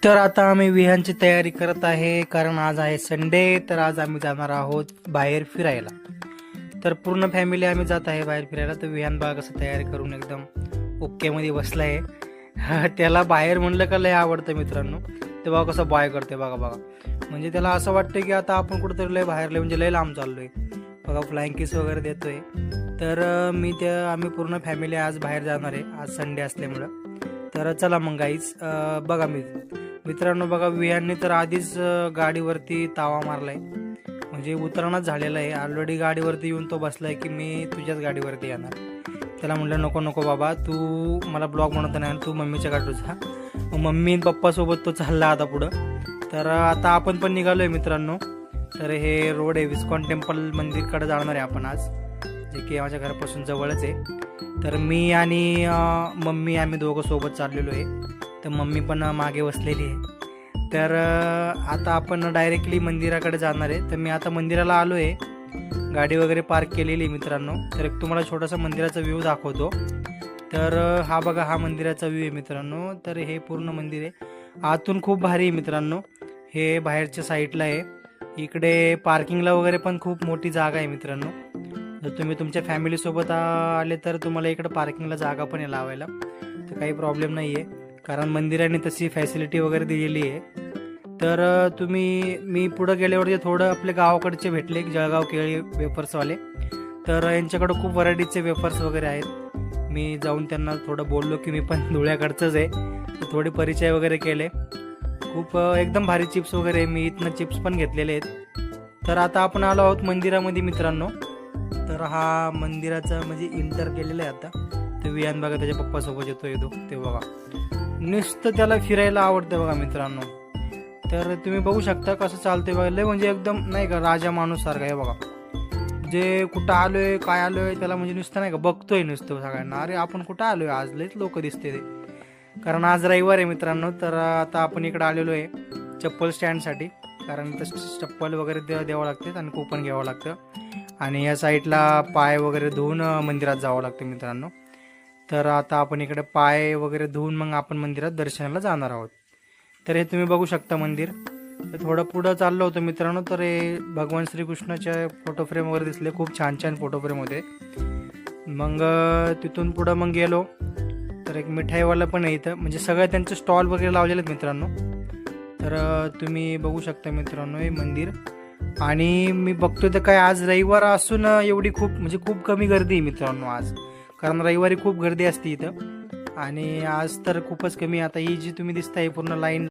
तर आता आम्ही विहानची तयारी करत आहे, कारण आज आहे संडे. तर आज आम्ही जाणार आहोत बाहेर फिरायला. तर पूर्ण फॅमिली आम्ही जात आहे बाहेर फिरायला. तर विहान बघा कसं तयारी करून एकदम ओके मध्ये बसलाय. त्याला बाहेर म्हणलं का लय आवडतं मित्रांनो. ते बघा कसं बाय करते, बघा बघा. म्हणजे त्याला असं वाटतं की आता आपण कुठेतरी लय बाहेर लय म्हणजे लय लांब चाललोय. बघा फ्लाइंग किस वगैरे देतोय. तर आम्ही पूर्ण फॅमिली आज बाहेर जाणार आहे, आज संडे असल्यामुळं. तर चला मग गाईज, बघा मित्रांनो बघा, विहानने तर आधीच गाडीवरती तावा मारलाय, म्हणजे उतरणच झालेला आहे. ऑलरेडी गाडीवरती येऊन तो बसलाय की मी तुझ्याच गाडीवरती येणार. त्याला म्हटलं नको नको बाबा, तू मला ब्लॉग बनवत नाही, तू मम्मीच्या गाडीवर जा. मम्मी आणि पप्पासोबत तो चालला आता पुढं. तर आता आपण पण निघालोय मित्रांनो. तर हे रोड आहे, विस्कॉन टेम्पल मंदिरकडे जाणार आहे आपण आज, जे की माझ्या घरापासून जवळच आहे. तर मी आणि मम्मी आम्ही दोघं सोबत चाललेलो आहे. तर मम्मी पण मागे बसलेली आहे. तर आता आपण डायरेक्टली मंदिराकडे जाणार आहे. तर मी आता मंदिराला आलो आहे, गाडी वगैरे पार्क केलेली आहे मित्रांनो. तर एक तुम्हाला छोटासा मंदिराचा व्ह्यू दाखवतो. तर हा बघा, हा मंदिराचा व्ह्यू आहे मित्रांनो. तर हे पूर्ण मंदिर आहे, आतून खूप भारी आहे मित्रांनो. हे बाहेरच्या साईडला आहे. इकडे पार्किंगला वगैरे पण खूप मोठी जागा आहे मित्रांनो. जर तुम्ही तुमच्या फॅमिलीसोबत आले तर तुम्हाला इकडे पार्किंगला जागा पण आहे लावायला, तर काही प्रॉब्लेम नाही आहे, कारण मंदिराने तशी फॅसिलिटी वगैरे दिलेली आहे. तर मी पुढं गेल्यावरती थोडं आपले गावाकडचे भेटले, जळगाव केळी वेफर्सवाले. तर यांच्याकडं खूप व्हरायटीचे वेफर्स वगैरे आहेत. मी जाऊन त्यांना थोडं बोललो की मी पण धुळ्याकडचंच आहे, तर थोडे परिचय वगैरे केले. खूप एकदम भारी चिप्स वगैरे, मी इथनं चिप्स पण घेतलेले आहेत. तर आता आपण आलो आहोत मंदिरामध्ये मित्रांनो. तर हा मंदिराचा म्हणजे इंटर केलेला आहे आता. तर विहान बघा त्याच्या पप्पासोबत येतोय ते बघा, नुसतं त्याला फिरायला आवडतं बघा मित्रांनो. तर तुम्ही बघू शकता कसं चालतंय बघा, लय म्हणजे एकदम नाही का राजा माणूस सारखा आहे बघा. जे कुठं आलोय काय आलोय त्याला म्हणजे नुसतं नाही का बघतोय नुसतं सगळ्यांना, अरे आपण कुठं आलोय आज, लयच लोक दिसते ते. कारण आज रविवार आहे मित्रांनो. तर आता आपण इकडे आलेलो आहे चप्पल स्टँडसाठी, कारण तर चप्पल वगैरे द्यावं लागते आणि कुपन घ्यावं लागतं. आणि या साईडला पाय वगैरे धुवून मंदिरात जावं लागतं मित्रांनो. तर आता आपण इकडे पाय वगैरे धुवून मग आपण मंदिरात दर्शनाला जाणार आहोत. तर हे तुम्ही बघू शकता मंदिर. तर थोडं पुढं चाललो होतं मित्रांनो. तर हे भगवान श्रीकृष्णाच्या फोटो फ्रेम वगैरे दिसले, खूप छान छान फोटो फ्रेम होते. मग तिथून पुढं मग गेलो. तर एक मिठाईवाला पण आहे इथं, म्हणजे सगळं त्यांचे स्टॉल वगैरे लावलेले आहेत मित्रांनो. तर तुम्ही बघू शकता मित्रांनो हे मंदिर. आणि मी बघतोय तर काय आज रविवार असून एवढी खूप कमी गर्दी आहे मित्रांनो आज, कारण रविवारी खूप गर्दी असते इथं. आणि आज तर खूपच कमी. आता ही जी तुम्ही दिसताय पूर्ण लाईन